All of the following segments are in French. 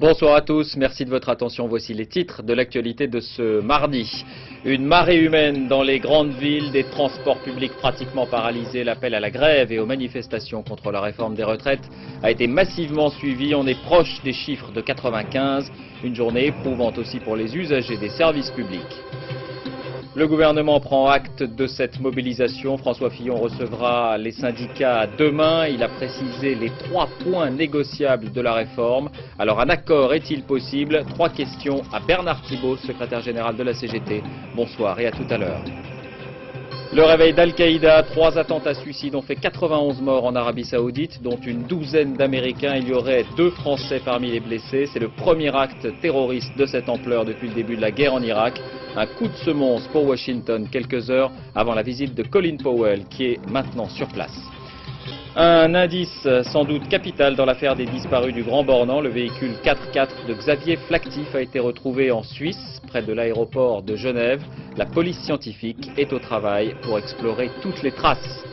Bonsoir à tous, merci de votre attention. Voici les titres de l'actualité de ce mardi. Une marée humaine dans les grandes villes, des transports publics pratiquement paralysés. L'appel à la grève et aux manifestations contre la réforme des retraites a été massivement suivi. On est proche des chiffres de 95, une journée éprouvante aussi pour les usagers des services publics. Le gouvernement prend acte de cette mobilisation. François Fillon recevra les syndicats demain. Il a précisé les 3 points négociables de la réforme. Alors un accord est-il possible? 3 questions à Bernard Thibault, secrétaire général de la CGT. Bonsoir et à tout à l'heure. Le réveil d'Al-Qaïda, 3 attentats suicides ont fait 91 morts en Arabie Saoudite, dont une douzaine d'Américains. Il y aurait 2 Français parmi les blessés. C'est le premier acte terroriste de cette ampleur depuis le début de la guerre en Irak. Un coup de semonce pour Washington quelques heures avant la visite de Colin Powell qui est maintenant sur place. Un indice sans doute capital dans l'affaire des disparus du Grand Bornand. Le véhicule 4x4 de Xavier Flactif a été retrouvé en Suisse, près de l'aéroport de Genève. La police scientifique est au travail pour explorer toutes les traces.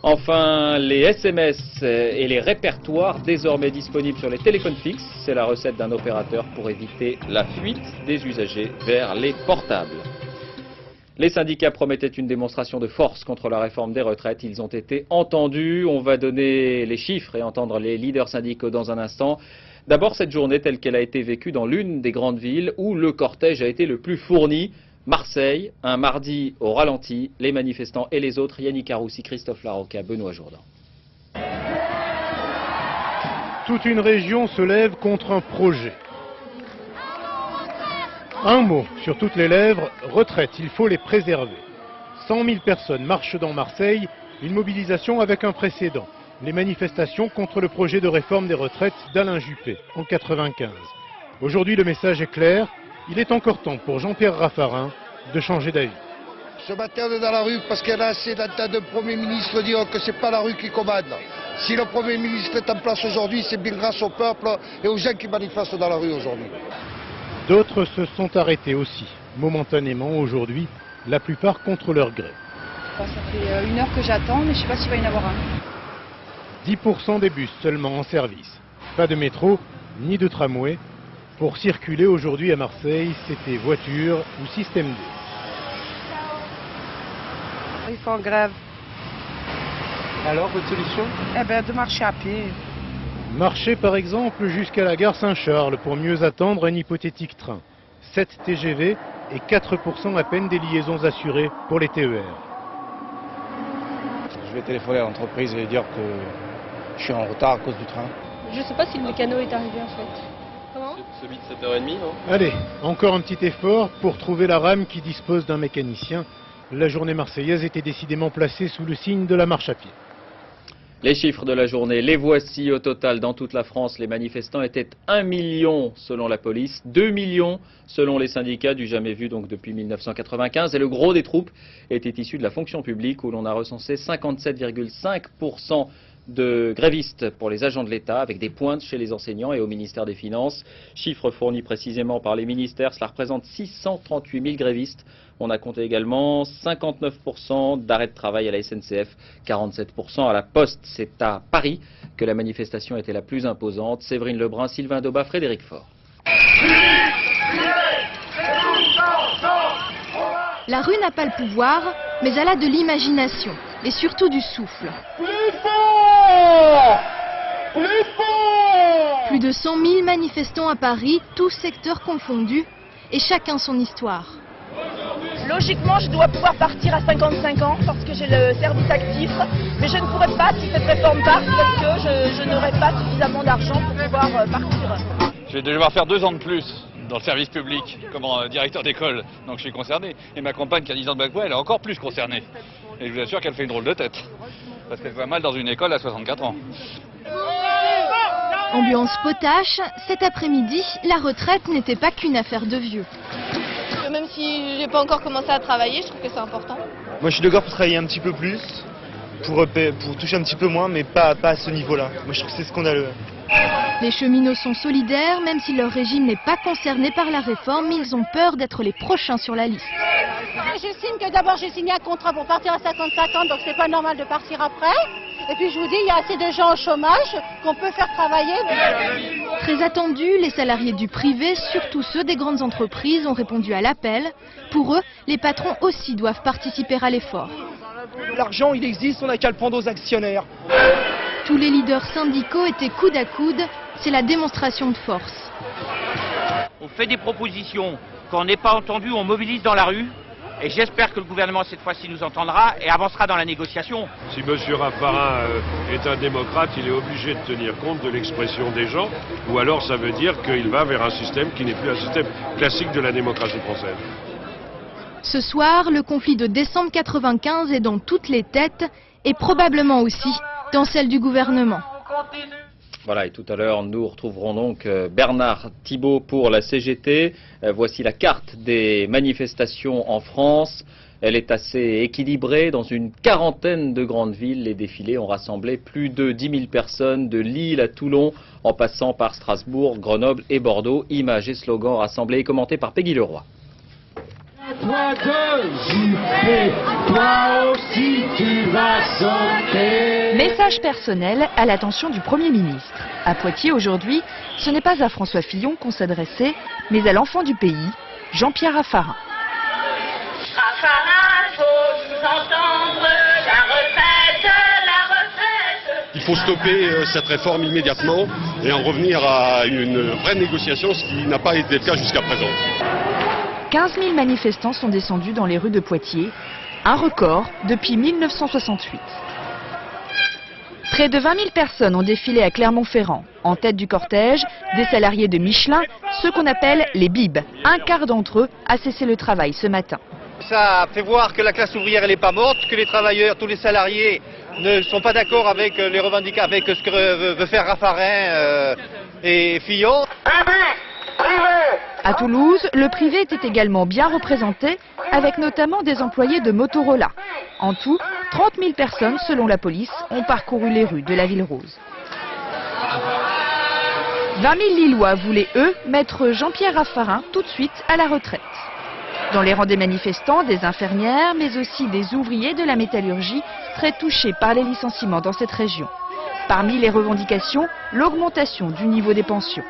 Enfin, les SMS et les répertoires désormais disponibles sur les téléphones fixes. C'est la recette d'un opérateur pour éviter la fuite des usagers vers les portables. Les syndicats promettaient une démonstration de force contre la réforme des retraites. Ils ont été entendus. On va donner les chiffres et entendre les leaders syndicaux dans un instant. D'abord, cette journée telle qu'elle a été vécue dans l'une des grandes villes où le cortège a été le plus fourni. Marseille, un mardi au ralenti, les manifestants et les autres, Yannick Aroussi, Christophe Larocca, Benoît Jourdan. Toute une région se lève contre un projet. Un mot sur toutes les lèvres, retraite, il faut les préserver. 100 000 personnes marchent dans Marseille, une mobilisation avec un précédent. Les manifestations contre le projet de réforme des retraites d'Alain Juppé en 1995. Aujourd'hui, le message est clair. Il est encore temps pour Jean-Pierre Raffarin de changer d'avis. Ce matin, on est dans la rue parce qu'il y en a assez d'entendre le Premier ministre dire que ce n'est pas la rue qui commande. Si le Premier ministre est en place aujourd'hui, c'est bien grâce au peuple et aux gens qui manifestent dans la rue aujourd'hui. D'autres se sont arrêtés aussi, momentanément aujourd'hui, la plupart contre leur gré. Ça fait 1 heure que j'attends, mais je ne sais pas s'il va y en avoir un. 10% des bus seulement en service. Pas de métro, ni de tramway. Pour circuler aujourd'hui à Marseille, c'était voiture ou système D. Ils font grève. Alors, votre solution? Eh bien, de marcher à pied. Marcher par exemple jusqu'à la gare Saint-Charles pour mieux attendre un hypothétique train. 7 TGV et 4% à peine des liaisons assurées pour les TER. Je vais téléphoner à l'entreprise et dire que je suis en retard à cause du train. Je ne sais pas si le mécano est arrivé en fait. Comment? Celui de 7h30, non? Allez, encore un petit effort pour trouver la rame qui dispose d'un mécanicien. La journée marseillaise était décidément placée sous le signe de la marche à pied. Les chiffres de la journée, les voici. Au total, dans toute la France, les manifestants étaient 1 million selon la police, 2 millions selon les syndicats, du jamais vu donc depuis 1995. Et le gros des troupes était issu de la fonction publique où l'on a recensé 57,5% de grévistes pour les agents de l'État, avec des pointes chez les enseignants et au ministère des Finances. Chiffres fournis précisément par les ministères, cela représente 638 000 grévistes. On a compté également 59% d'arrêt de travail à la SNCF, 47% à la Poste. C'est à Paris que la manifestation était la plus imposante. Séverine Lebrun, Sylvain Daubat, Frédéric Faure. La rue n'a pas le pouvoir, mais elle a de l'imagination et surtout du souffle. Plus de 100 000 manifestants à Paris, tous secteurs confondus, et chacun son histoire. Logiquement, je dois pouvoir partir à 55 ans parce que j'ai le service actif, mais je ne pourrai pas si cette réforme passe parce que je n'aurai pas suffisamment d'argent pour pouvoir partir. Je vais devoir faire 2 ans de plus dans le service public comme directeur d'école, donc je suis concerné. Et ma compagne qui a 10 ans de bac, elle est encore plus concernée. Et je vous assure qu'elle fait une drôle de tête, parce qu'elle va mal dans une école à 64 ans. Ambiance potache, cet après-midi, la retraite n'était pas qu'une affaire de vieux. Même si j'ai pas encore commencé à travailler, je trouve que c'est important. Moi je suis d'accord pour travailler un petit peu plus, pour toucher un petit peu moins, mais pas à ce niveau-là. Moi je trouve que c'est scandaleux. Les cheminots sont solidaires, même si leur régime n'est pas concerné par la réforme, ils ont peur d'être les prochains sur la liste. J'estime que d'abord j'ai signé un contrat pour partir à 55 ans, donc c'est pas normal de partir après. Et puis je vous dis, il y a assez de gens au chômage qu'on peut faire travailler. Très attendus, les salariés du privé, surtout ceux des grandes entreprises, ont répondu à l'appel. Pour eux, les patrons aussi doivent participer à l'effort. L'argent, il existe, on n'a qu'à le prendre aux actionnaires. Tous les leaders syndicaux étaient coude à coude. C'est la démonstration de force. On fait des propositions. Quand on n'est pas entendu, on mobilise dans la rue. Et j'espère que le gouvernement, cette fois-ci, nous entendra et avancera dans la négociation. Si M. Raffarin est un démocrate, il est obligé de tenir compte de l'expression des gens, ou alors ça veut dire qu'il va vers un système qui n'est plus un système classique de la démocratie française. Ce soir, le conflit de décembre 95 est dans toutes les têtes et probablement aussi dans celle du gouvernement. Voilà, et tout à l'heure, nous retrouverons donc Bernard Thibault pour la CGT. Voici la carte des manifestations en France. Elle est assez équilibrée. Dans une quarantaine de grandes villes, les défilés ont rassemblé plus de 10 000 personnes, de Lille à Toulon, en passant par Strasbourg, Grenoble et Bordeaux. Images et slogans rassemblés et commentés par Peggy Leroy. Toi aussi tu vas sauter. Message personnel à l'attention du Premier ministre. À Poitiers aujourd'hui, ce n'est pas à François Fillon qu'on s'adressait, mais à l'enfant du pays, Jean-Pierre Raffarin. Raffarin, faut nous entendre, la retraite. Il faut stopper cette réforme immédiatement et en revenir à une vraie négociation, ce qui n'a pas été le cas jusqu'à présent. 15 000 manifestants sont descendus dans les rues de Poitiers, un record depuis 1968. Près de 20 000 personnes ont défilé à Clermont-Ferrand. En tête du cortège, des salariés de Michelin, ceux qu'on appelle les bibs. Un quart d'entre eux a cessé le travail ce matin. Ça fait voir que la classe ouvrière n'est pas morte, que les travailleurs, tous les salariés ne sont pas d'accord avec les revendications, avec ce que veut faire Raffarin et Fillon. À Toulouse, le privé était également bien représenté, avec notamment des employés de Motorola. En tout, 30 000 personnes, selon la police, ont parcouru les rues de la Ville Rose. 20 000 Lillois voulaient, eux, mettre Jean-Pierre Raffarin tout de suite à la retraite. Dans les rangs des manifestants, des infirmières, mais aussi des ouvriers de la métallurgie, très touchés par les licenciements dans cette région. Parmi les revendications, l'augmentation du niveau des pensions.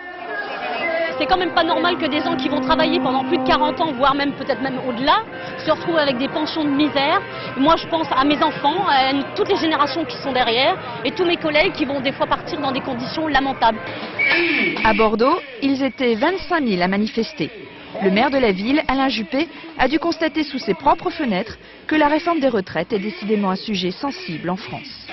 C'est quand même pas normal que des gens qui vont travailler pendant plus de 40 ans, voire même peut-être même au-delà, se retrouvent avec des pensions de misère. Moi, je pense à mes enfants, à toutes les générations qui sont derrière, et tous mes collègues qui vont des fois partir dans des conditions lamentables. À Bordeaux, ils étaient 25 000 à manifester. Le maire de la ville, Alain Juppé, a dû constater sous ses propres fenêtres que la réforme des retraites est décidément un sujet sensible en France.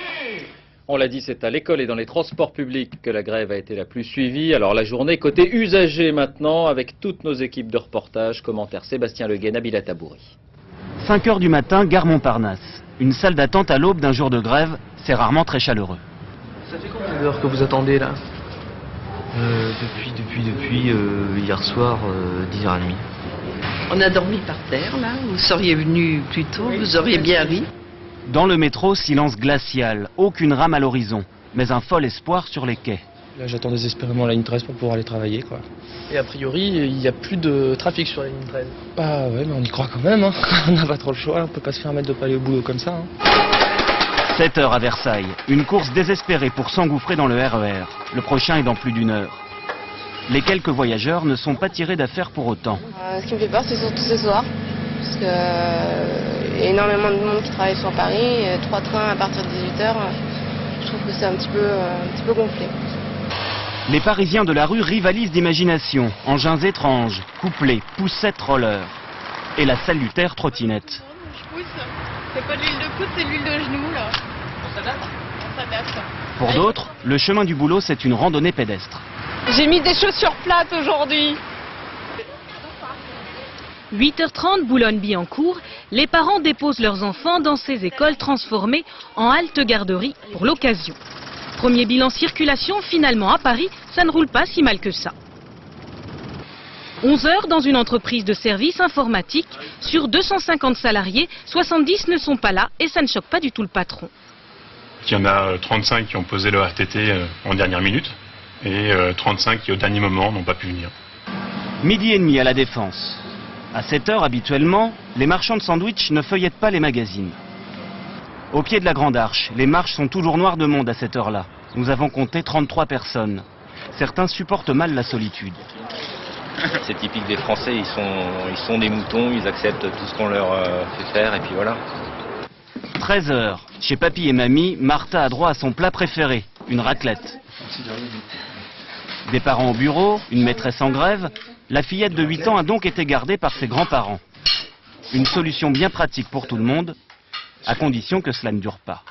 On l'a dit, c'est à l'école et dans les transports publics que la grève a été la plus suivie. Alors la journée côté usagers maintenant, avec toutes nos équipes de reportage. Commentaire Sébastien Leguet, Nabila Tabouri. 5 h du matin, gare Montparnasse. Une salle d'attente à l'aube d'un jour de grève, c'est rarement très chaleureux. Ça fait combien d'heures que vous attendez là? Depuis hier soir, 10h30. On a dormi par terre là, vous seriez venu plus tôt, vous auriez bien ri. Dans le métro, silence glacial, aucune rame à l'horizon, mais un fol espoir sur les quais. Là j'attends désespérément la ligne 13 pour pouvoir aller travailler quoi. Et a priori, il n'y a plus de trafic sur la ligne 13. Bah ouais, mais on y croit quand même, hein. On n'a pas trop le choix, on peut pas se permettre de pas aller au boulot comme ça. 7 h à Versailles, une course désespérée pour s'engouffrer dans le RER. Le prochain est dans plus d'1 heure. Les quelques voyageurs ne sont pas tirés d'affaire pour autant. Ce qui me fait peur, c'est surtout ce soir. Parce qu'il y a énormément de monde qui travaille sur Paris. 3 trains à partir de 18 h. Je trouve que c'est un petit peu gonflé. Les Parisiens de la rue rivalisent d'imagination. Engins étranges, couplets, poussettes rollers. Et la salutaire trottinette. Je pousse. C'est pas de l'huile de coude, c'est de l'huile de genou là. On s'adapte. Pour d'autres, le chemin du boulot, c'est une randonnée pédestre. J'ai mis des chaussures plates aujourd'hui. 8 h 30, Boulogne-Billancourt, les parents déposent leurs enfants dans ces écoles transformées en halte-garderie pour l'occasion. Premier bilan circulation, finalement à Paris, ça ne roule pas si mal que ça. 11 h dans une entreprise de services informatiques, sur 250 salariés, 70 ne sont pas là et ça ne choque pas du tout le patron. Il y en a 35 qui ont posé le RTT en dernière minute et 35 qui au dernier moment n'ont pas pu venir. 12h30 à la Défense. À 7 h habituellement, les marchands de sandwich ne feuillettent pas les magazines. Au pied de la Grande Arche, les marches sont toujours noires de monde à cette heure-là. Nous avons compté 33 personnes. Certains supportent mal la solitude. C'est typique des Français, ils sont des moutons, ils acceptent tout ce qu'on leur fait faire et puis voilà. 13h. Chez papy et mamie, Martha a droit à son plat préféré, une raclette. Des parents au bureau, une maîtresse en grève, la fillette de 8 ans a donc été gardée par ses grands-parents. Une solution bien pratique pour tout le monde, à condition que cela ne dure pas.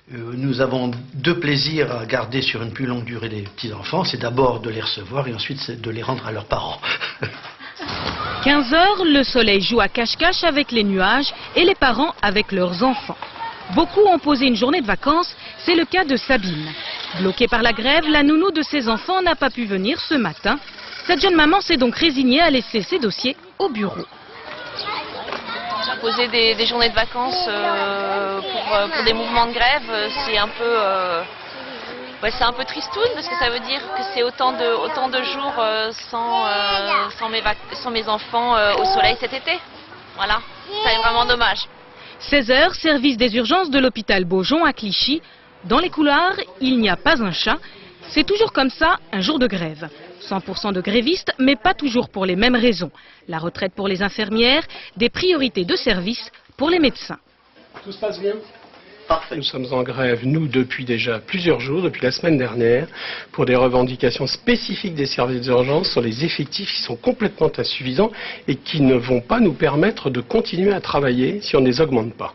Nous avons deux plaisirs à garder sur une plus longue durée des petits-enfants. C'est d'abord de les recevoir et ensuite de les rendre à leurs parents. 15h, le soleil joue à cache-cache avec les nuages et les parents avec leurs enfants. Beaucoup ont posé une journée de vacances, c'est le cas de Sabine. Bloquée par la grève, la nounou de ses enfants n'a pas pu venir ce matin. Cette jeune maman s'est donc résignée à laisser ses dossiers au bureau. Poser des journées de vacances pour des mouvements de grève, c'est un peu tristoun parce que ça veut dire que c'est autant de jours sans mes enfants au soleil cet été. Voilà, c'est vraiment dommage. 16h, service des urgences de l'hôpital Beaujon à Clichy. Dans les couloirs, il n'y a pas un chat. C'est toujours comme ça, un jour de grève. 100% de grévistes, mais pas toujours pour les mêmes raisons. La retraite pour les infirmières, des priorités de service pour les médecins. Tout se passe bien ? Parfait. Nous sommes en grève, nous, depuis déjà plusieurs jours, depuis la semaine dernière, pour des revendications spécifiques des services d'urgence sur les effectifs qui sont complètement insuffisants et qui ne vont pas nous permettre de continuer à travailler si on ne les augmente pas.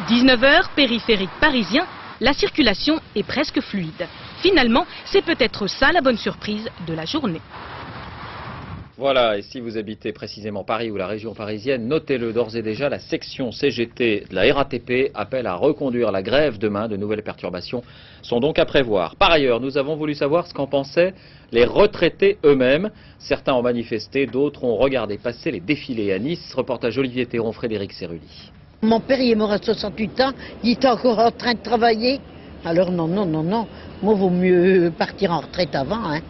19h, périphérique parisien, la circulation est presque fluide. Finalement, c'est peut-être ça la bonne surprise de la journée. Voilà, et si vous habitez précisément Paris ou la région parisienne, notez-le d'ores et déjà, la section CGT de la RATP appelle à reconduire la grève demain. De nouvelles perturbations sont donc à prévoir. Par ailleurs, nous avons voulu savoir ce qu'en pensaient les retraités eux-mêmes. Certains ont manifesté, d'autres ont regardé passer les défilés à Nice. Reportage Olivier Théron, Frédéric Serruli. Mon père, il est mort à 68 ans, il est encore en train de travailler. Alors non. Moi, vaut mieux partir en retraite avant, hein.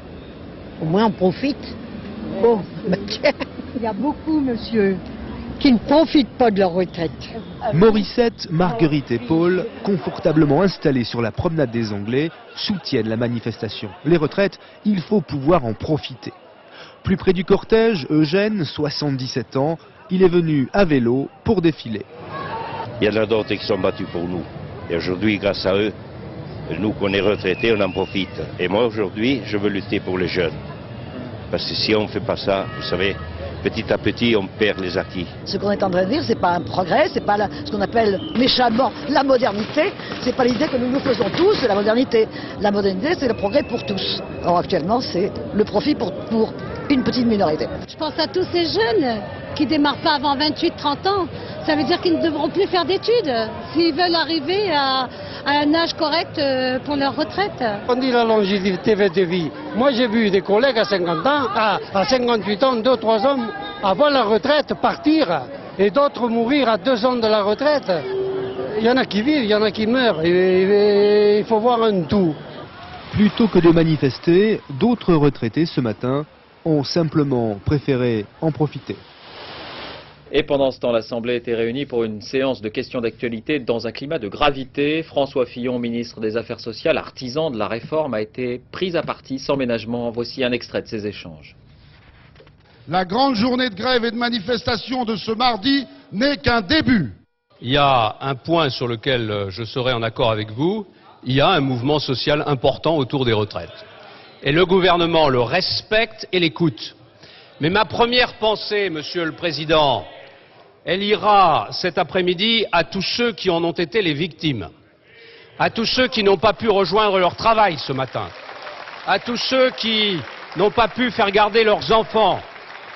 Au moins, on profite. Bon, tiens. Il y a beaucoup, monsieur, qui ne profitent pas de leur retraite. Morissette, Marguerite et Paul, confortablement installés sur la promenade des Anglais, soutiennent la manifestation. Les retraites, il faut pouvoir en profiter. Plus près du cortège, Eugène, 77 ans, il est venu à vélo pour défiler. Il y en a d'autres qui sont battus pour nous. Et aujourd'hui, grâce à eux, nous qu'on est retraités, on en profite. Et moi, aujourd'hui, je veux lutter pour les jeunes. Parce que si on ne fait pas ça, vous savez, petit à petit, on perd les acquis. Ce qu'on est en train de dire, c'est pas un progrès, c'est pas ce qu'on appelle méchamment la modernité. C'est pas l'idée que nous faisons tous, c'est la modernité. La modernité, c'est le progrès pour tous. Or, actuellement, c'est le profit pour une petite minorité. Je pense à tous ces jeunes qui démarrent pas avant 28-30 ans. Ça veut dire qu'ils ne devront plus faire d'études s'ils veulent arriver à un âge correct pour leur retraite. On dit la longévité de vie. Moi, j'ai vu des collègues à 50 ans, à 58 ans, 2-3 ans avant la retraite partir et d'autres mourir à 2 ans de la retraite. Il y en a qui vivent, il y en a qui meurent. Il faut voir un tout. Plutôt que de manifester, d'autres retraités ce matin ont simplement préféré en profiter. Et pendant ce temps, l'Assemblée était réunie pour une séance de questions d'actualité dans un climat de gravité. François Fillon, ministre des Affaires sociales, artisan de la réforme, a été pris à partie sans ménagement. Voici un extrait de ces échanges. La grande journée de grève et de manifestation de ce mardi n'est qu'un début. Il y a un point sur lequel je serai en accord avec vous. Il y a un mouvement social important autour des retraites. Et le gouvernement le respecte et l'écoute. Mais ma première pensée, Monsieur le Président, elle ira cet après-midi à tous ceux qui en ont été les victimes, à tous ceux qui n'ont pas pu rejoindre leur travail ce matin, à tous ceux qui n'ont pas pu faire garder leurs enfants,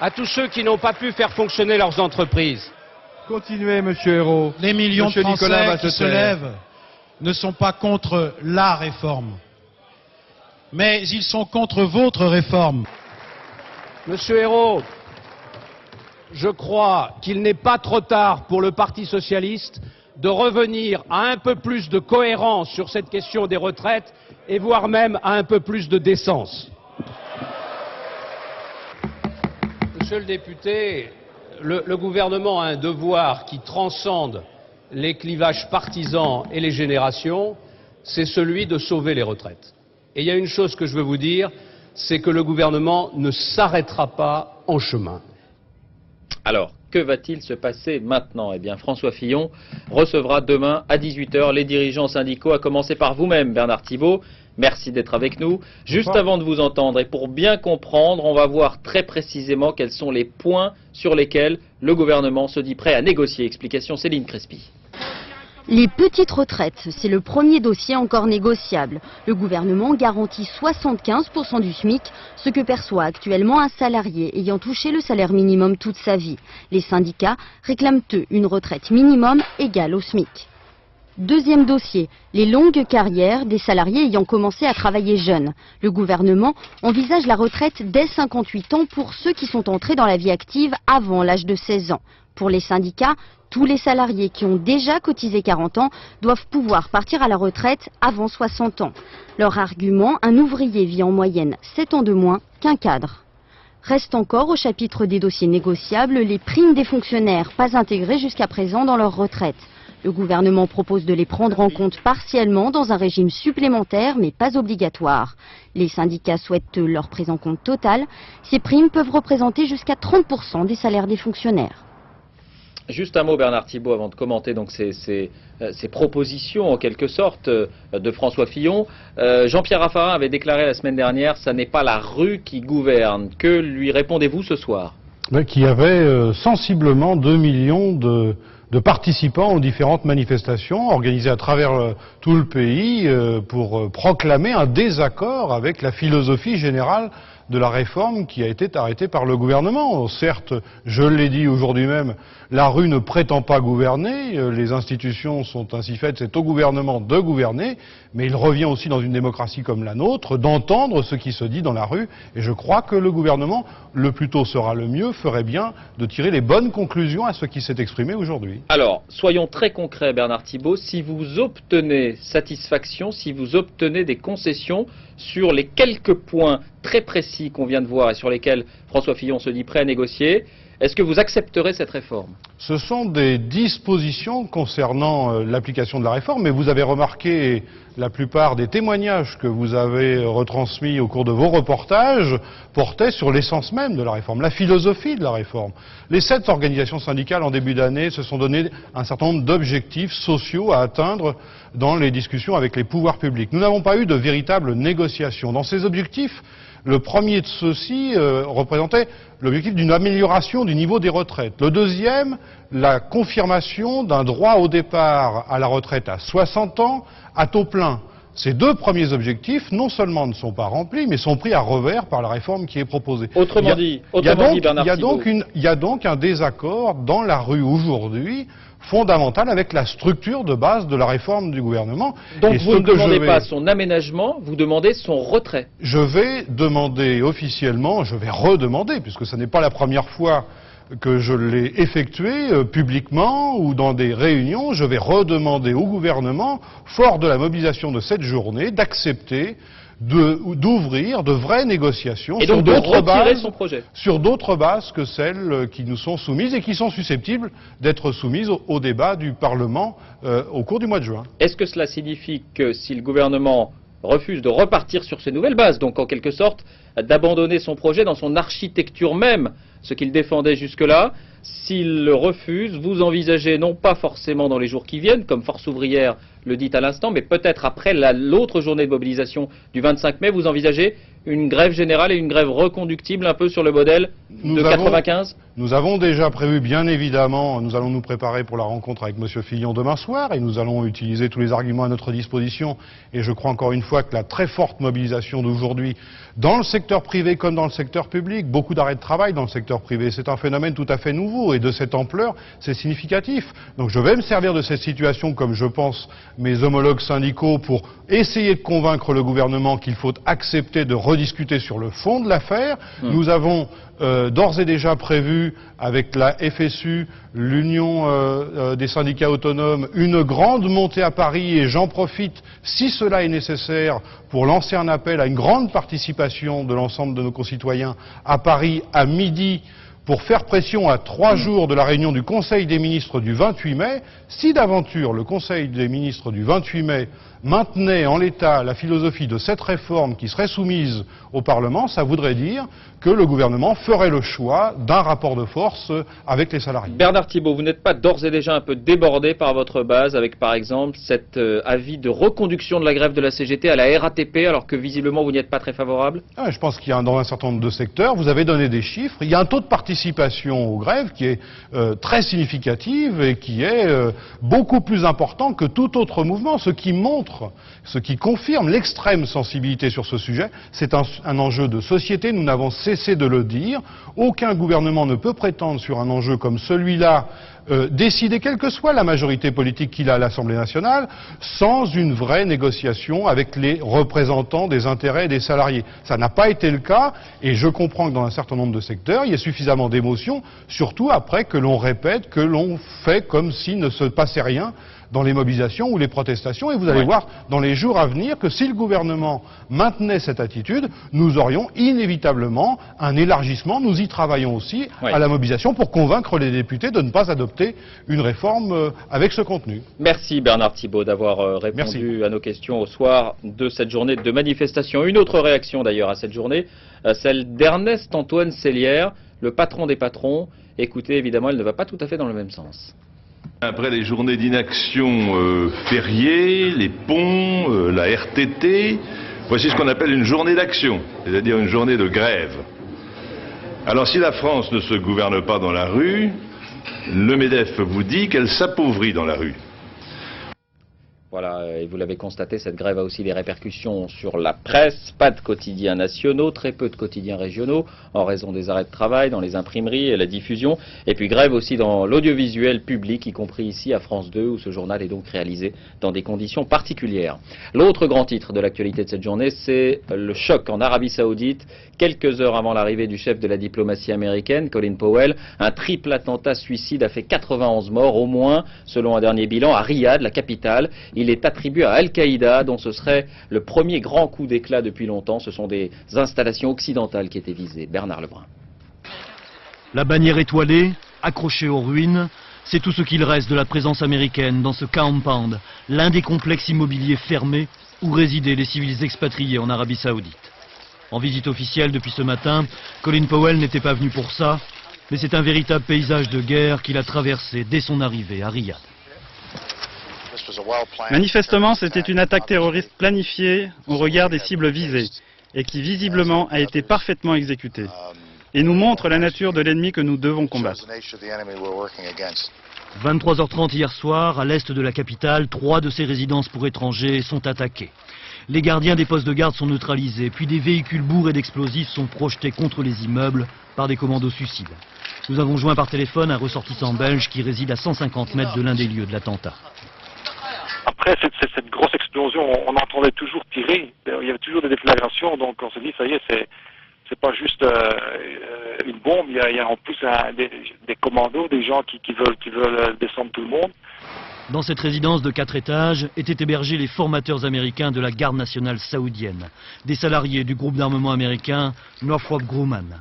à tous ceux qui n'ont pas pu faire fonctionner leurs entreprises. Continuez, Monsieur Hérault. Les millions Monsieur de Français Nicolas qui se lèvent ne sont pas contre la réforme, mais ils sont contre votre réforme. Monsieur Hérault, je crois qu'il n'est pas trop tard pour le Parti socialiste de revenir à un peu plus de cohérence sur cette question des retraites et voire même à un peu plus de décence. Monsieur le député, le gouvernement a un devoir qui transcende les clivages partisans et les générations, c'est celui de sauver les retraites. Et il y a une chose que je veux vous dire, c'est que le gouvernement ne s'arrêtera pas en chemin. Alors, que va-t-il se passer maintenant? Eh bien, François Fillon recevra demain à 18 h les dirigeants syndicaux, à commencer par vous-même, Bernard Thibault. Merci d'être avec nous. Juste avant de vous entendre, et pour bien comprendre, on va voir très précisément quels sont les points sur lesquels le gouvernement se dit prêt à négocier. Explication Céline Crespi. Les petites retraites, c'est le premier dossier encore négociable. Le gouvernement garantit 75% du SMIC, ce que perçoit actuellement un salarié ayant touché le salaire minimum toute sa vie. Les syndicats réclament eux une retraite minimum égale au SMIC. Deuxième dossier, les longues carrières des salariés ayant commencé à travailler jeunes. Le gouvernement envisage la retraite dès 58 ans pour ceux qui sont entrés dans la vie active avant l'âge de 16 ans. Pour les syndicats, tous les salariés qui ont déjà cotisé 40 ans doivent pouvoir partir à la retraite avant 60 ans. Leur argument, un ouvrier vit en moyenne 7 ans de moins qu'un cadre. Reste encore au chapitre des dossiers négociables les primes des fonctionnaires pas intégrées jusqu'à présent dans leur retraite. Le gouvernement propose de les prendre en compte partiellement dans un régime supplémentaire mais pas obligatoire. Les syndicats souhaitent leur prise en compte totale. Ces primes peuvent représenter jusqu'à 30% des salaires des fonctionnaires. Juste un mot, Bernard Thibault, avant de commenter donc ces propositions, en quelque sorte, de François Fillon. Jean-Pierre Raffarin avait déclaré la semaine dernière « ça n'est pas la rue qui gouverne ». Que lui répondez-vous ce soir? Qu'il y avait sensiblement 2 millions de participants aux différentes manifestations organisées à travers tout le pays pour proclamer un désaccord avec la philosophie générale de la réforme qui a été arrêtée par le gouvernement. Certes, je l'ai dit aujourd'hui même, la rue ne prétend pas gouverner, les institutions sont ainsi faites, c'est au gouvernement de gouverner, mais il revient aussi dans une démocratie comme la nôtre d'entendre ce qui se dit dans la rue, et je crois que le gouvernement, le plus tôt sera le mieux, ferait bien de tirer les bonnes conclusions à ce qui s'est exprimé aujourd'hui. Alors, soyons très concrets, Bernard Thibault, si vous obtenez satisfaction, si vous obtenez des concessions sur les quelques points très précis qu'on vient de voir et sur lesquels François Fillon se dit prêt à négocier, est-ce que vous accepterez cette réforme? Ce sont des dispositions concernant l'application de la réforme, mais vous avez remarqué la plupart des témoignages que vous avez retransmis au cours de vos reportages portaient sur l'essence même de la réforme, la philosophie de la réforme. Les 7 organisations syndicales en début d'année se sont donné un certain nombre d'objectifs sociaux à atteindre dans les discussions avec les pouvoirs publics. Nous n'avons pas eu de véritable négociation. Dans ces objectifs, le premier de ceux-ci représentait l'objectif d'une amélioration du niveau des retraites. Le deuxième, la confirmation d'un droit au départ à la retraite à 60 ans, à taux plein. Ces 2 premiers objectifs, non seulement ne sont pas remplis, mais sont pris à revers par la réforme qui est proposée. Autrement dit, Bernard Thibault. Il y a donc un désaccord dans la rue aujourd'hui, fondamental avec la structure de base de la réforme du gouvernement. Donc vous ne demandez pas son aménagement, vous demandez son retrait. Je vais demander officiellement, je vais redemander, puisque ce n'est pas la première fois que je l'ai effectué publiquement ou dans des réunions, je vais redemander au gouvernement, fort de la mobilisation de cette journée, d'accepter d'ouvrir de vraies négociations et donc sur d'autres bases que celles qui nous sont soumises et qui sont susceptibles d'être soumises au débat du Parlement au cours du mois de juin. Est-ce que cela signifie que si le gouvernement refuse de repartir sur ces nouvelles bases, donc en quelque sorte d'abandonner son projet dans son architecture même, ce qu'il défendait jusque-là, s'il le refuse, vous envisagez, non pas forcément dans les jours qui viennent, comme Force ouvrière le dit à l'instant, mais peut-être après l'autre journée de mobilisation du 25 mai, vous envisagez une grève générale et une grève reconductible un peu sur le modèle de 95 ? Nous avons déjà prévu, bien évidemment, nous allons nous préparer pour la rencontre avec M. Fillon demain soir et nous allons utiliser tous les arguments à notre disposition. Et je crois encore une fois que la très forte mobilisation d'aujourd'hui, dans le secteur privé comme dans le secteur public, beaucoup d'arrêts de travail dans le secteur privé, c'est un phénomène tout à fait nouveau et de cette ampleur, c'est significatif. Donc je vais me servir de cette situation, comme je pense mes homologues syndicaux, pour essayer de convaincre le gouvernement qu'il faut accepter de rediscuter sur le fond de l'affaire. Nous avons d'ores et déjà prévu avec la FSU, l'Union des syndicats autonomes, une grande montée à Paris et j'en profite, si cela est nécessaire, pour lancer un appel à une grande participation de l'ensemble de nos concitoyens à Paris à midi pour faire pression à 3 jours de la réunion du Conseil des ministres du 28 mai. Si d'aventure le Conseil des ministres du 28 mai maintenait en l'état la philosophie de cette réforme qui serait soumise au Parlement, ça voudrait dire que le gouvernement ferait le choix d'un rapport de force avec les salariés. Bernard Thibault, vous n'êtes pas d'ores et déjà un peu débordé par votre base avec par exemple cet avis de reconduction de la grève de la CGT à la RATP alors que visiblement vous n'y êtes pas très favorable? Je pense qu'il y a dans un certain nombre de secteurs, vous avez donné des chiffres, il y a un taux de participation aux grèves qui est très significatif et qui est beaucoup plus important que tout autre mouvement, ce qui montre, ce qui confirme l'extrême sensibilité sur ce sujet. C'est un enjeu de société, nous n'avons cessé de le dire. Aucun gouvernement ne peut prétendre sur un enjeu comme celui-là décider, quelle que soit la majorité politique qu'il a à l'Assemblée nationale, sans une vraie négociation avec les représentants des intérêts des salariés. Ça n'a pas été le cas, et je comprends que dans un certain nombre de secteurs, il y ait suffisamment d'émotions, surtout après que l'on répète, que l'on fait comme s'il ne se passait rien dans les mobilisations ou les protestations, et vous allez voir dans les jours à venir que si le gouvernement maintenait cette attitude, nous aurions inévitablement un élargissement, nous y travaillons aussi à la mobilisation pour convaincre les députés de ne pas adopter une réforme avec ce contenu. Merci Bernard Thibault d'avoir répondu à nos questions au soir de cette journée de manifestation. Une autre réaction d'ailleurs à cette journée, celle d'Ernest Antoine Sellière, le patron des patrons. Écoutez, évidemment, elle ne va pas tout à fait dans le même sens. Après les journées d'inaction fériées, les ponts, la RTT, voici ce qu'on appelle une journée d'action, c'est-à-dire une journée de grève. Alors si la France ne se gouverne pas dans la rue, le MEDEF vous dit qu'elle s'appauvrit dans la rue. Voilà, et vous l'avez constaté, cette grève a aussi des répercussions sur la presse. Pas de quotidiens nationaux, très peu de quotidiens régionaux, en raison des arrêts de travail dans les imprimeries et la diffusion. Et puis grève aussi dans l'audiovisuel public, y compris ici à France 2, où ce journal est donc réalisé dans des conditions particulières. L'autre grand titre de l'actualité de cette journée, c'est le choc en Arabie Saoudite. Quelques heures avant l'arrivée du chef de la diplomatie américaine, Colin Powell, un triple attentat suicide a fait 91 morts, au moins, selon un dernier bilan, à Riyad, la capitale. Il est attribué à Al-Qaïda, dont ce serait le premier grand coup d'éclat depuis longtemps. Ce sont des installations occidentales qui étaient visées. Bernard Lebrun. La bannière étoilée, accrochée aux ruines, c'est tout ce qu'il reste de la présence américaine dans ce compound, l'un des complexes immobiliers fermés où résidaient les civils expatriés en Arabie Saoudite. En visite officielle depuis ce matin, Colin Powell n'était pas venu pour ça, mais c'est un véritable paysage de guerre qu'il a traversé dès son arrivée à Riyad. Manifestement, c'était une attaque terroriste planifiée au regard des cibles visées et qui visiblement a été parfaitement exécutée et nous montre la nature de l'ennemi que nous devons combattre. 23h30 hier soir, à l'est de la capitale, 3 de ces résidences pour étrangers sont attaquées. Les gardiens des postes de garde sont neutralisés, puis des véhicules bourrés d'explosifs sont projetés contre les immeubles par des commandos suicides. Nous avons joint par téléphone un ressortissant belge qui réside à 150 mètres de l'un des lieux de l'attentat. Après cette grosse explosion, on entendait toujours tirer, il y avait toujours des déflagrations, donc on se dit, ça y est, c'est pas juste une bombe, il y a en plus des commandos, des gens qui veulent descendre tout le monde. Dans cette résidence de 4 étages étaient hébergés les formateurs américains de la garde nationale saoudienne, des salariés du groupe d'armement américain Northrop Grumman.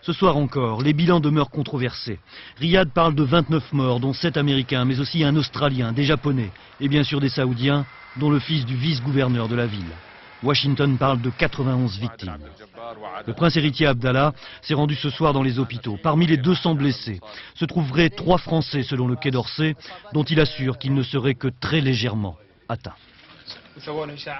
Ce soir encore, les bilans demeurent controversés. Riyad parle de 29 morts, dont 7 Américains, mais aussi un Australien, des Japonais, et bien sûr des Saoudiens, dont le fils du vice-gouverneur de la ville. Washington parle de 91 victimes. Le prince héritier Abdallah s'est rendu ce soir dans les hôpitaux. Parmi les 200 blessés se trouveraient 3 Français selon le Quai d'Orsay, dont il assure qu'ils ne seraient que très légèrement atteints.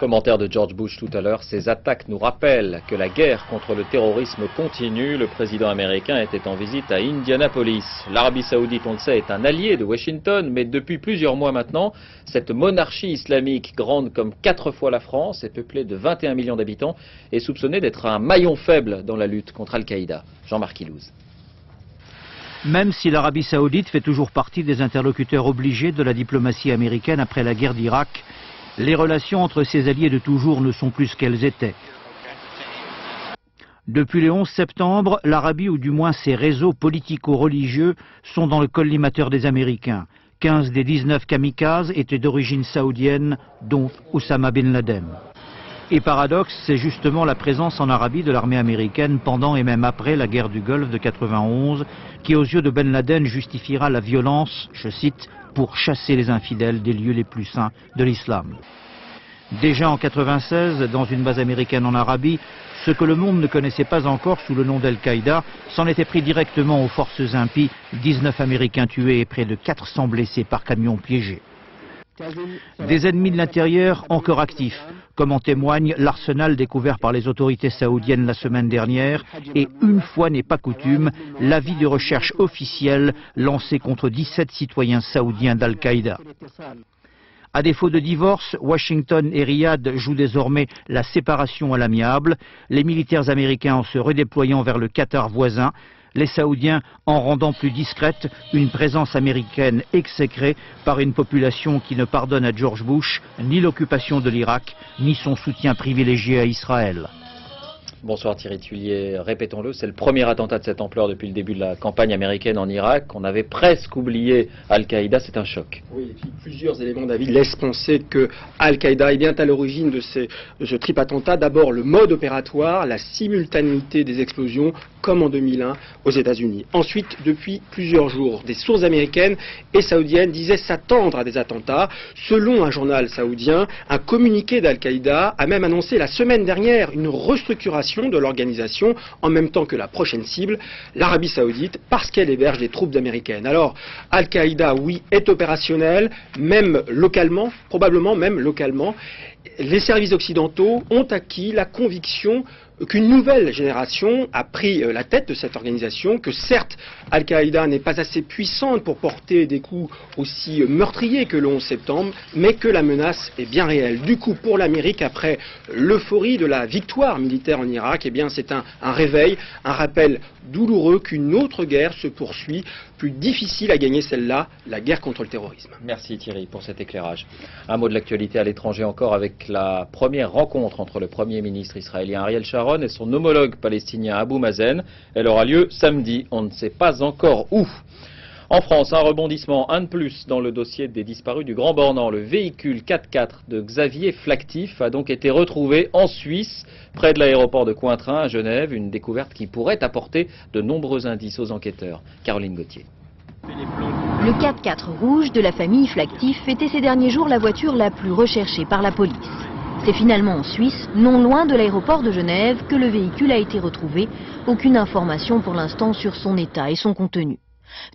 Commentaire de George Bush tout à l'heure. Ces attaques nous rappellent que la guerre contre le terrorisme continue. Le président américain était en visite à Indianapolis. L'Arabie Saoudite, on le sait, est un allié de Washington, mais depuis plusieurs mois maintenant, cette monarchie islamique grande comme 4 fois la France est peuplée de 21 millions d'habitants et soupçonnée d'être un maillon faible dans la lutte contre Al-Qaïda. Jean-Marc Ilouz. Même si l'Arabie Saoudite fait toujours partie des interlocuteurs obligés de la diplomatie américaine après la guerre d'Irak, les relations entre ses alliés de toujours ne sont plus ce qu'elles étaient. Depuis le 11 septembre, l'Arabie, ou du moins ses réseaux politico-religieux, sont dans le collimateur des Américains. 15 des 19 kamikazes étaient d'origine saoudienne, dont Oussama Bin Laden. Et paradoxe, c'est justement la présence en Arabie de l'armée américaine pendant et même après la guerre du Golfe de 91 qui, aux yeux de Ben Laden, justifiera la violence, je cite, pour chasser les infidèles des lieux les plus saints de l'islam. Déjà en 96, dans une base américaine en Arabie, ce que le monde ne connaissait pas encore sous le nom d'Al-Qaïda s'en était pris directement aux forces impies, 19 Américains tués et près de 400 blessés par camions piégés. Des ennemis de l'intérieur encore actifs, comme en témoigne l'arsenal découvert par les autorités saoudiennes la semaine dernière et, une fois n'est pas coutume, l'avis de recherche officiel lancé contre 17 citoyens saoudiens d'Al-Qaïda. À défaut de divorce, Washington et Riyad jouent désormais la séparation à l'amiable, les militaires américains en se redéployant vers le Qatar voisin, les Saoudiens en rendant plus discrète une présence américaine exécrée par une population qui ne pardonne à George Bush ni l'occupation de l'Irak, ni son soutien privilégié à Israël. Bonsoir Thierry Tuillier, répétons-le, c'est le premier attentat de cette ampleur depuis le début de la campagne américaine en Irak. On avait presque oublié Al-Qaïda, c'est un choc. Oui, et puis plusieurs éléments, David, laissent penser que Al-Qaïda est bien à l'origine de ce triple attentat. D'abord, le mode opératoire, la simultanéité des explosions, comme en 2001 aux États-Unis. Ensuite, depuis plusieurs jours, des sources américaines et saoudiennes disaient s'attendre à des attentats. Selon un journal saoudien, un communiqué d'Al-Qaïda a même annoncé la semaine dernière une restructuration de l'organisation, en même temps que la prochaine cible, l'Arabie Saoudite, parce qu'elle héberge des troupes américaines. Alors, Al-Qaïda, oui, est opérationnel, même localement, probablement même localement. Les services occidentaux ont acquis la conviction qu'une nouvelle génération a pris la tête de cette organisation, que certes Al-Qaïda n'est pas assez puissante pour porter des coups aussi meurtriers que le 11 septembre, mais que la menace est bien réelle. Du coup, pour l'Amérique, après l'euphorie de la victoire militaire en Irak, eh bien c'est un réveil, un rappel douloureux qu'une autre guerre se poursuit, plus difficile à gagner celle-là, la guerre contre le terrorisme. Merci Thierry pour cet éclairage. Un mot de l'actualité à l'étranger encore avec la première rencontre entre le Premier ministre israélien Ariel Sharon et son homologue palestinien Abou Mazen. Elle aura lieu samedi, on ne sait pas encore où. En France, un rebondissement, un de plus dans le dossier des disparus du Grand Bornand. Le véhicule 4x4 de Xavier Flactif a donc été retrouvé en Suisse, près de l'aéroport de Cointrin à Genève. Une découverte qui pourrait apporter de nombreux indices aux enquêteurs. Caroline Gauthier. Le 4x4 rouge de la famille Flactif était ces derniers jours la voiture la plus recherchée par la police. C'est finalement en Suisse, non loin de l'aéroport de Genève, que le véhicule a été retrouvé. Aucune information pour l'instant sur son état et son contenu.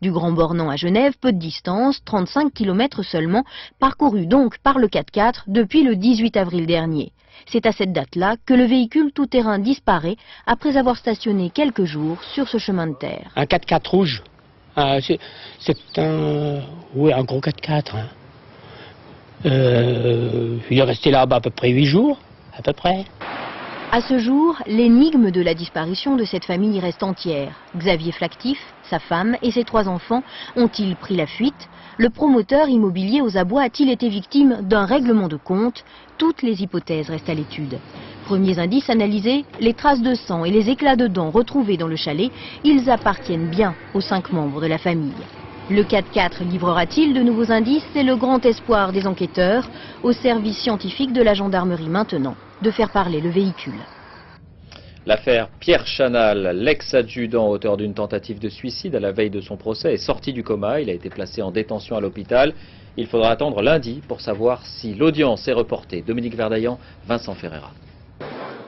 Du Grand Bornand à Genève, peu de distance, 35 km seulement, parcouru donc par le 4x4 depuis le 18 avril dernier. C'est à cette date-là que le véhicule tout-terrain disparaît après avoir stationné quelques jours sur ce chemin de terre. Un 4x4 rouge, c'est un gros 4x4. Hein. Il est resté là-bas à peu près 8 jours, à peu près. À ce jour, l'énigme de la disparition de cette famille reste entière. Xavier Flactif, sa femme et ses 3 enfants ont-ils pris la fuite? Le promoteur immobilier aux abois a-t-il été victime d'un règlement de compte? Toutes les hypothèses restent à l'étude. Premiers indices analysés, les traces de sang et les éclats de dents retrouvés dans le chalet, ils appartiennent bien aux 5 membres de la famille. Le 4x4 livrera-t-il de nouveaux indices? C'est le grand espoir des enquêteurs, au service scientifique de la gendarmerie maintenant, de faire parler le véhicule. L'affaire Pierre Chanal, l'ex-adjudant auteur d'une tentative de suicide à la veille de son procès, est sorti du coma. Il a été placé en détention à l'hôpital. Il faudra attendre lundi pour savoir si l'audience est reportée. Dominique Verdaillan, Vincent Ferreira.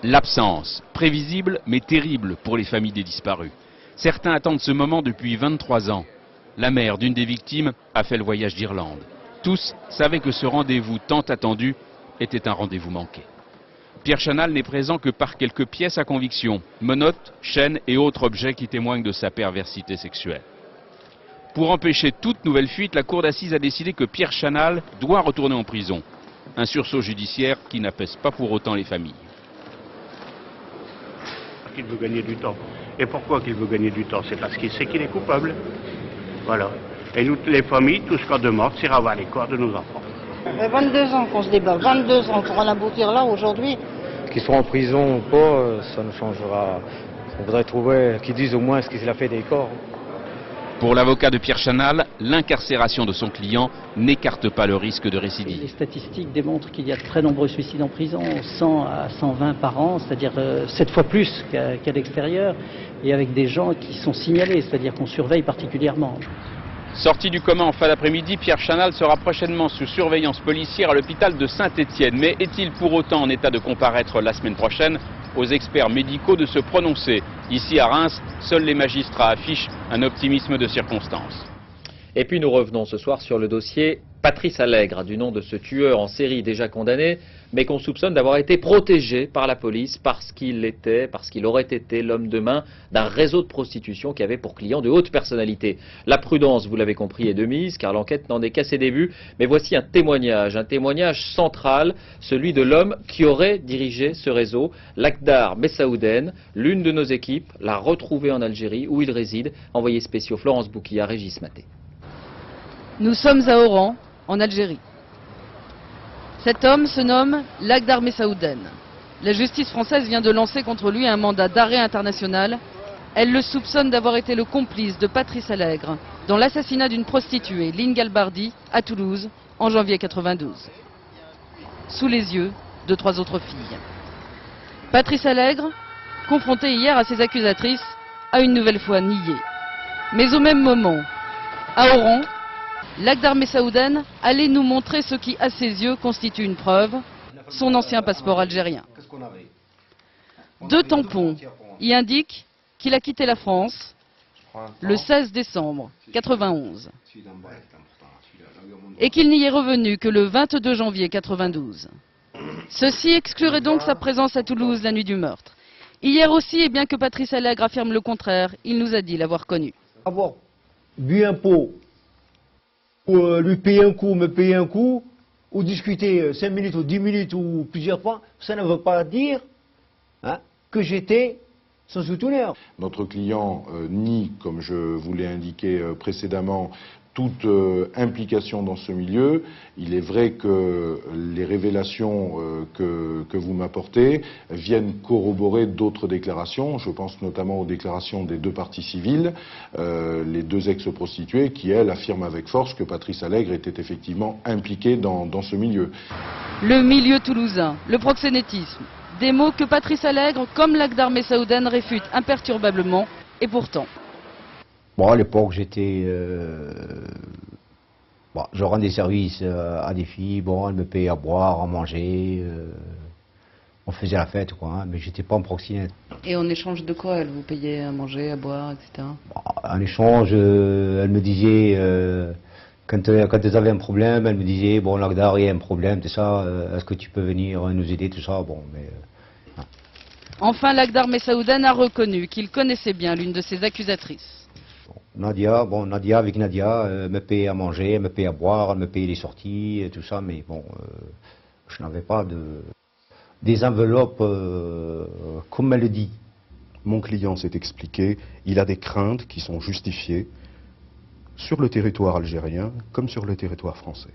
L'absence, prévisible mais terrible pour les familles des disparus. Certains attendent ce moment depuis 23 ans. La mère d'une des victimes a fait le voyage d'Irlande. Tous savaient que ce rendez-vous tant attendu était un rendez-vous manqué. Pierre Chanal n'est présent que par quelques pièces à conviction, menottes, chaînes et autres objets qui témoignent de sa perversité sexuelle. Pour empêcher toute nouvelle fuite, la cour d'assises a décidé que Pierre Chanal doit retourner en prison. Un sursaut judiciaire qui n'apaise pas pour autant les familles. Il veut gagner du temps. Et pourquoi qu'il veut gagner du temps? C'est parce qu'il sait qu'il est coupable. Voilà. Et nous, les familles, tout ce qu'on demande, c'est avoir les corps de nos enfants. 22 ans qu'on se débat, 22 ans pour en aboutir là aujourd'hui. Qu'ils soient en prison ou pas, ça ne changera. On voudrait trouver qu'ils disent au moins ce qu'il a fait des corps. Pour l'avocat de Pierre Chanal, l'incarcération de son client n'écarte pas le risque de récidive. Les statistiques démontrent qu'il y a de très nombreux suicides en prison, 100 à 120 par an, c'est-à-dire 7 fois plus qu'à l'extérieur, et avec des gens qui sont signalés, c'est-à-dire qu'on surveille particulièrement. Sorti du coma en fin d'après-midi, Pierre Chanal sera prochainement sous surveillance policière à l'hôpital de Saint-Étienne. Mais est-il pour autant en état de comparaître la semaine prochaine? Aux experts médicaux de se prononcer. Ici à Reims, seuls les magistrats affichent un optimisme de circonstance. Et puis nous revenons ce soir sur le dossier Patrice Allègre, du nom de ce tueur en série déjà condamné, mais qu'on soupçonne d'avoir été protégé par la police parce qu'il aurait été l'homme de main d'un réseau de prostitution qui avait pour clients de hautes personnalités. La prudence, vous l'avez compris, est de mise, car l'enquête n'en est qu'à ses débuts. Mais voici un témoignage central, celui de l'homme qui aurait dirigé ce réseau, Lakhdar Messaouden. L'une de nos équipes l'a retrouvé en Algérie, où il réside. Envoyé spéciaux Florence Bouquilla, Régis Maté. Nous sommes à Oran, en Algérie. Cet homme se nomme Lakhdar Messaouden. La justice française vient de lancer contre lui un mandat d'arrêt international. Elle le soupçonne d'avoir été le complice de Patrice Allègre dans l'assassinat d'une prostituée, Line Galbardi, à Toulouse, en janvier 92. Sous les yeux de 3 autres filles. Patrice Allègre, confronté hier à ses accusatrices, a une nouvelle fois nié. Mais au même moment, à Oran, Lakhdar Messaouden allait nous montrer ce qui, à ses yeux, constitue une preuve, son ancien passeport algérien. 2 tampons y indiquent qu'il a quitté la France le 16 décembre 91 et qu'il n'y est revenu que le 22 janvier 92. Ceci exclurait donc sa présence à Toulouse la nuit du meurtre. Hier aussi, et bien que Patrice Allègre affirme le contraire, il nous a dit l'avoir connu. Avoir bu un pot, ou lui payer un coup, me payer un coup, ou discuter 5 minutes ou 10 minutes ou plusieurs fois, ça ne veut pas dire que j'étais son souteneur. Notre client nie, comme je vous l'ai indiqué précédemment, toute implication dans ce milieu. Il est vrai que les révélations que vous m'apportez viennent corroborer d'autres déclarations. Je pense notamment aux déclarations des 2 parties civiles, les 2 ex-prostituées, qui, elles, affirment avec force que Patrice Allègre était effectivement impliqué dans ce milieu. Le milieu toulousain, le proxénétisme, des mots que Patrice Allègre, comme Lakhdar Messaouden, réfute imperturbablement, et pourtant... Bon, à l'époque, j'étais... je rendais service à des filles, bon, elles me payaient à boire, à manger, on faisait la fête, quoi, hein, mais j'étais pas en proxénète. Et en échange de quoi elles vous payaient à manger, à boire, etc. En échange, elles me disaient, quand elles avaient un problème, elles me disaient, bon, Lakhdar, il y a un problème, tout ça, est-ce que tu peux venir nous aider, tout ça, bon, mais... Enfin, Lakhdar Messaouden a reconnu qu'il connaissait bien l'une de ses accusatrices. Nadia, avec Nadia, me payait à manger, me payait à boire, me payait les sorties, et tout ça, mais bon, je n'avais pas des enveloppes comme elle le dit. Mon client s'est expliqué, il a des craintes qui sont justifiées sur le territoire algérien comme sur le territoire français.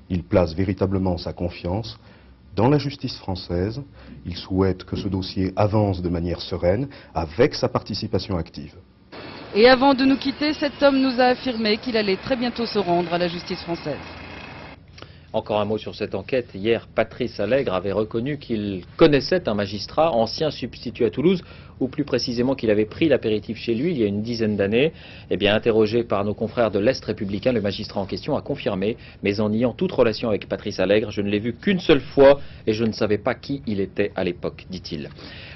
Il place véritablement sa confiance dans la justice française, il souhaite que ce dossier avance de manière sereine avec sa participation active. Et avant de nous quitter, cet homme nous a affirmé qu'il allait très bientôt se rendre à la justice française. Encore un mot sur cette enquête. Hier, Patrice Allègre avait reconnu qu'il connaissait un magistrat, ancien substitut à Toulouse, ou plus précisément qu'il avait pris l'apéritif chez lui il y a une dizaine d'années. Eh bien, interrogé par nos confrères de l'Est républicain, le magistrat en question a confirmé, mais en niant toute relation avec Patrice Allègre. Je ne l'ai vu qu'une seule fois et je ne savais pas qui il était à l'époque, dit-il.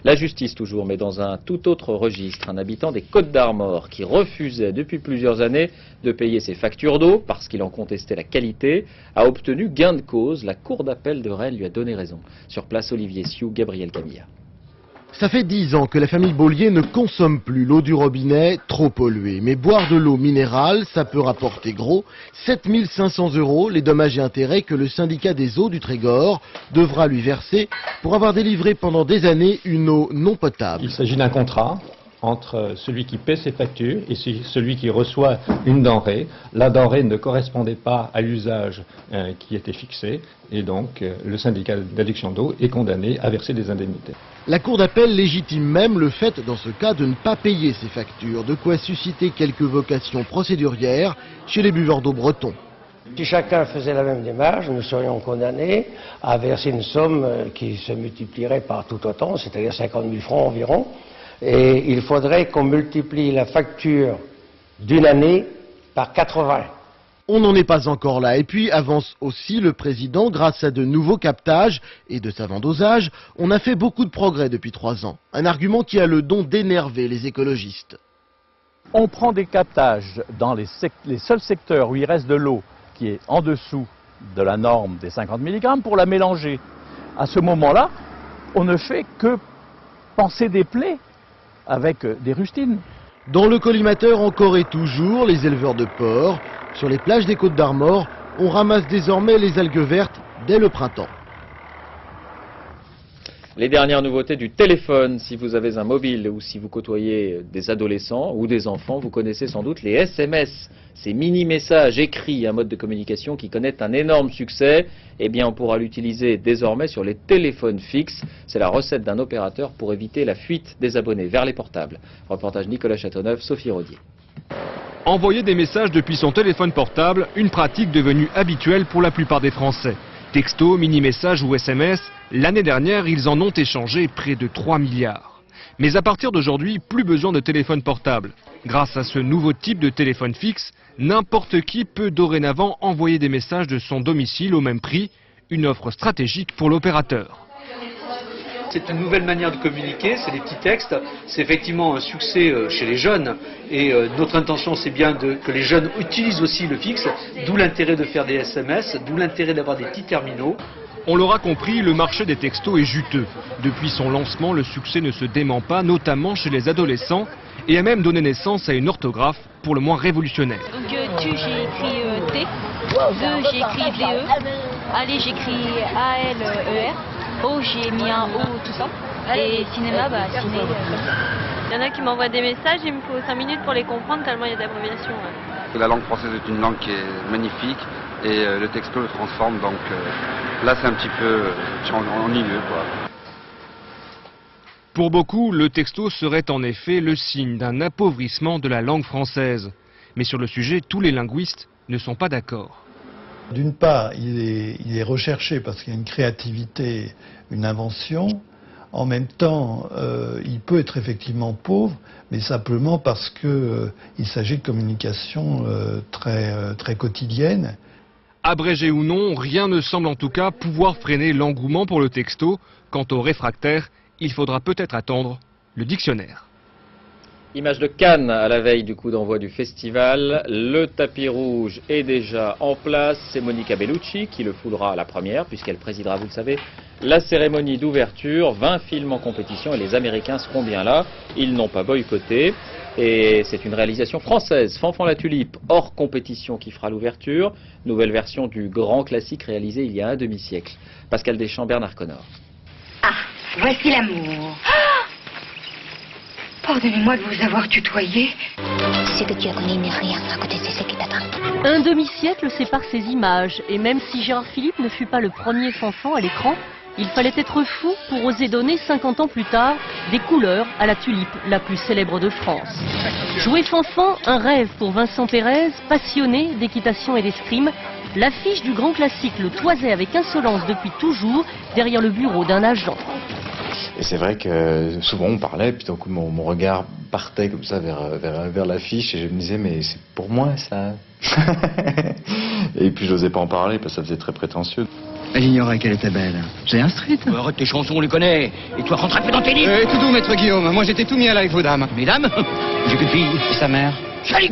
La justice toujours, mais dans un tout autre registre. Un habitant des Côtes-d'Armor qui refusait depuis plusieurs années de payer ses factures d'eau parce qu'il en contestait la qualité, a obtenu gain de cause. La cour d'appel de Rennes lui a donné raison. Sur place, Olivier Sioux, Gabriel Camilla. Ça fait 10 ans que la famille Beaulier ne consomme plus l'eau du robinet, trop polluée. Mais boire de l'eau minérale, ça peut rapporter gros. 7 500 €, les dommages et intérêts que le syndicat des eaux du Trégor devra lui verser pour avoir délivré pendant des années une eau non potable. Il s'agit d'un contrat entre celui qui paie ses factures et celui qui reçoit une denrée. La denrée ne correspondait pas à l'usage qui était fixé et donc le syndicat d'adduction d'eau est condamné à verser des indemnités. La Cour d'appel légitime même le fait, dans ce cas, de ne pas payer ces factures, de quoi susciter quelques vocations procédurières chez les buveurs d'eau bretons. Si chacun faisait la même démarche, nous serions condamnés à verser une somme qui se multiplierait par tout autant, c'est-à-dire 50 000 francs environ. Et il faudrait qu'on multiplie la facture d'une année par 80. On n'en est pas encore là. Et puis avance aussi le président, grâce à de nouveaux captages et de savants dosages, on a fait beaucoup de progrès depuis 3 ans. Un argument qui a le don d'énerver les écologistes. On prend des captages dans les seuls secteurs où il reste de l'eau qui est en dessous de la norme des 50 mg pour la mélanger. À ce moment-là, on ne fait que panser des plaies avec des rustines. Dans le collimateur encore et toujours, les éleveurs de porcs. Sur les plages des Côtes d'Armor, on ramasse désormais les algues vertes dès le printemps. Les dernières nouveautés du téléphone, si vous avez un mobile ou si vous côtoyez des adolescents ou des enfants, vous connaissez sans doute les SMS, ces mini-messages écrits, un mode de communication qui connaît un énorme succès. Eh bien, on pourra l'utiliser désormais sur les téléphones fixes. C'est la recette d'un opérateur pour éviter la fuite des abonnés vers les portables. Reportage Nicolas Châteauneuf, Sophie Rodier. Envoyer des messages depuis son téléphone portable, une pratique devenue habituelle pour la plupart des Français. Texto, mini-messages ou SMS, l'année dernière, ils en ont échangé près de 3 milliards. Mais à partir d'aujourd'hui, plus besoin de téléphone portable. Grâce à ce nouveau type de téléphone fixe, n'importe qui peut dorénavant envoyer des messages de son domicile au même prix, une offre stratégique pour l'opérateur. C'est une nouvelle manière de communiquer, c'est des petits textes, c'est effectivement un succès chez les jeunes et notre intention c'est bien que les jeunes utilisent aussi le fixe, d'où l'intérêt de faire des SMS, d'où l'intérêt d'avoir des petits terminaux. On l'aura compris, le marché des textos est juteux. Depuis son lancement, le succès ne se dément pas, notamment chez les adolescents, et a même donné naissance à une orthographe pour le moins révolutionnaire. Donc tu, j'ai écrit T, 2 j'ai écrit VE, allez j'écris ALER. Oh, j'ai mis un O, tout ça. Et cinéma, bah, ciné. Il y en a qui m'envoient des messages, il me faut 5 minutes pour les comprendre, tellement il y a d'abréviations. Ouais. La langue française est une langue qui est magnifique et le texto le transforme, donc là c'est un petit peu ennuyeux, quoi. Pour beaucoup, le texto serait en effet le signe d'un appauvrissement de la langue française. Mais sur le sujet, tous les linguistes ne sont pas d'accord. D'une part, il est recherché parce qu'il y a une créativité, une invention. En même temps, il peut être effectivement pauvre, mais simplement parce qu'il s'agit de communication très quotidienne. Abrégé ou non, rien ne semble en tout cas pouvoir freiner l'engouement pour le texto. Quant aux réfractaires, il faudra peut-être attendre le dictionnaire. Image de Cannes à la veille du coup d'envoi du festival. Le tapis rouge est déjà en place. C'est Monica Bellucci qui le foulera à la première puisqu'elle présidera, vous le savez, la cérémonie d'ouverture. 20 films en compétition et les Américains seront bien là. Ils n'ont pas boycotté. Et c'est une réalisation française. Fanfan la Tulipe, hors compétition, qui fera l'ouverture. Nouvelle version du grand classique réalisé il y a un demi-siècle. Pascal Deschamps, Bernard Connor. Ah, voici l'amour. Pardonnez-moi de vous avoir tutoyé. Ce que tu as connu n'est rien à côté de ce qui t'attend. Un demi-siècle sépare ces images, et même si Gérard Philippe ne fut pas le premier Fanfan à l'écran, il fallait être fou pour oser donner 50 ans plus tard des couleurs à la tulipe la plus célèbre de France. Jouer Fanfan, un rêve pour Vincent Pérez, passionné d'équitation et d'escrime. L'affiche du grand classique le toisait avec insolence depuis toujours derrière le bureau d'un agent. Et c'est vrai que souvent on parlait, puis donc mon regard partait comme ça vers l'affiche et je me disais mais c'est pour moi ça. Et puis j'osais pas en parler parce que ça faisait très prétentieux. J'ignorais qu'elle était belle. J'ai instruite. Arrête tes chansons, on les connaît. Et toi, rentre un peu dans tes livres. Tout doux, maître Guillaume. Moi, j'étais tout mis à avec vos dames. Mesdames, j'ai qu'une fille. Et sa mère.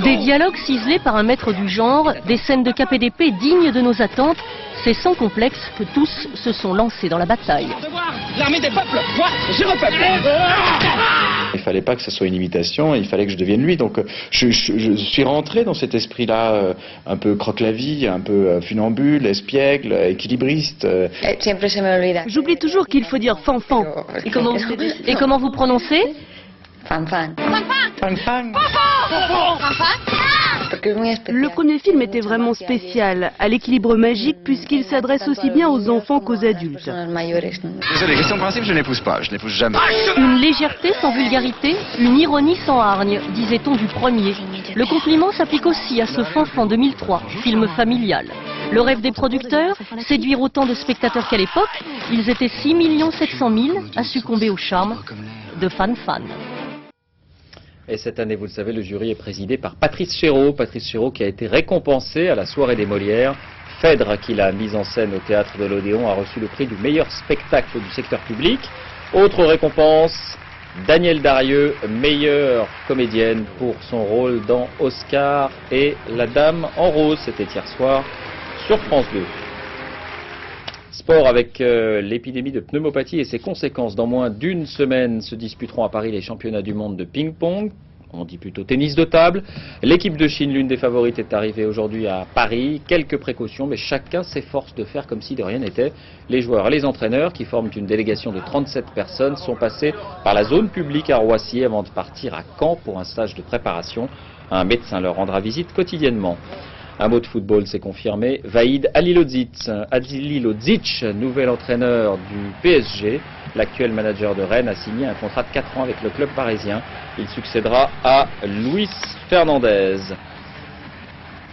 Des dialogues ciselés par un maître du genre, des scènes de KPDP dignes de nos attentes. C'est sans complexe que tous se sont lancés dans la bataille. L'armée des peuples, moi, je repeuple. Il fallait pas que ça soit une imitation, il fallait que je devienne lui. Donc je suis rentré dans cet esprit-là, un peu croque-la-vie, un peu funambule, espiègle, équilibriste. J'oublie toujours qu'il faut dire fanfan. Et comment vous prononcez? Fan fan. Fan fan. Le premier film était vraiment spécial, à l'équilibre magique puisqu'il s'adresse aussi bien aux enfants qu'aux adultes. Désolé, question de principe, je n'épouse pas, je n'épouse jamais. Une légèreté sans vulgarité, une ironie sans hargne, disait-on du premier. Le compliment s'applique aussi à ce Fanfan 2003, film familial. Le rêve des producteurs, séduire autant de spectateurs qu'à l'époque, ils étaient 6 700 000 à succomber au charme de Fan Fan. Et cette année, vous le savez, le jury est présidé par Patrice Chéreau. Patrice Chéreau qui a été récompensé à la soirée des Molières. Phèdre, qui l'a mise en scène au théâtre de l'Odéon, a reçu le prix du meilleur spectacle du secteur public. Autre récompense, Danielle Darieux, meilleure comédienne pour son rôle dans Oscar et La Dame en rose. C'était hier soir sur France 2. Sport avec l'épidémie de pneumopathie et ses conséquences. Dans moins d'une semaine se disputeront à Paris les championnats du monde de ping-pong. On dit plutôt tennis de table. L'équipe de Chine, l'une des favorites, est arrivée aujourd'hui à Paris. Quelques précautions, mais chacun s'efforce de faire comme si de rien n'était. Les joueurs et les entraîneurs, qui forment une délégation de 37 personnes, sont passés par la zone publique à Roissy avant de partir à Caen pour un stage de préparation. Un médecin leur rendra visite quotidiennement. Un mot de football, c'est confirmé. Vahid Halilodzic, nouvel entraîneur du PSG, l'actuel manager de Rennes, a signé un contrat de 4 ans avec le club parisien. Il succédera à Luis Fernandez.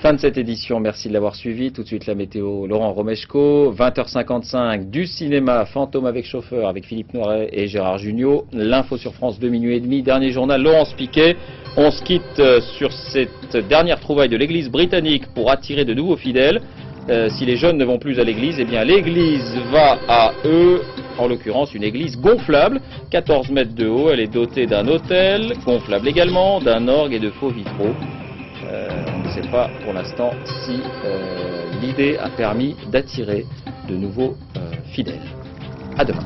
Fin de cette édition, merci de l'avoir suivi. Tout de suite la météo, Laurent Romeshko. 20h55 du cinéma, Fantôme avec chauffeur, avec Philippe Noiret et Gérard Jugnot. L'info sur France 2, minuit et demi. Dernier journal, Laurence Piquet. On se quitte sur cette dernière trouvaille de l'église britannique pour attirer de nouveaux fidèles. Si les jeunes ne vont plus à l'église, eh bien l'église va à eux. En l'occurrence, une église gonflable, 14 mètres de haut. Elle est dotée d'un autel, gonflable également, d'un orgue et de faux vitraux. On ne sait pas pour l'instant si l'idée a permis d'attirer de nouveaux fidèles. À demain.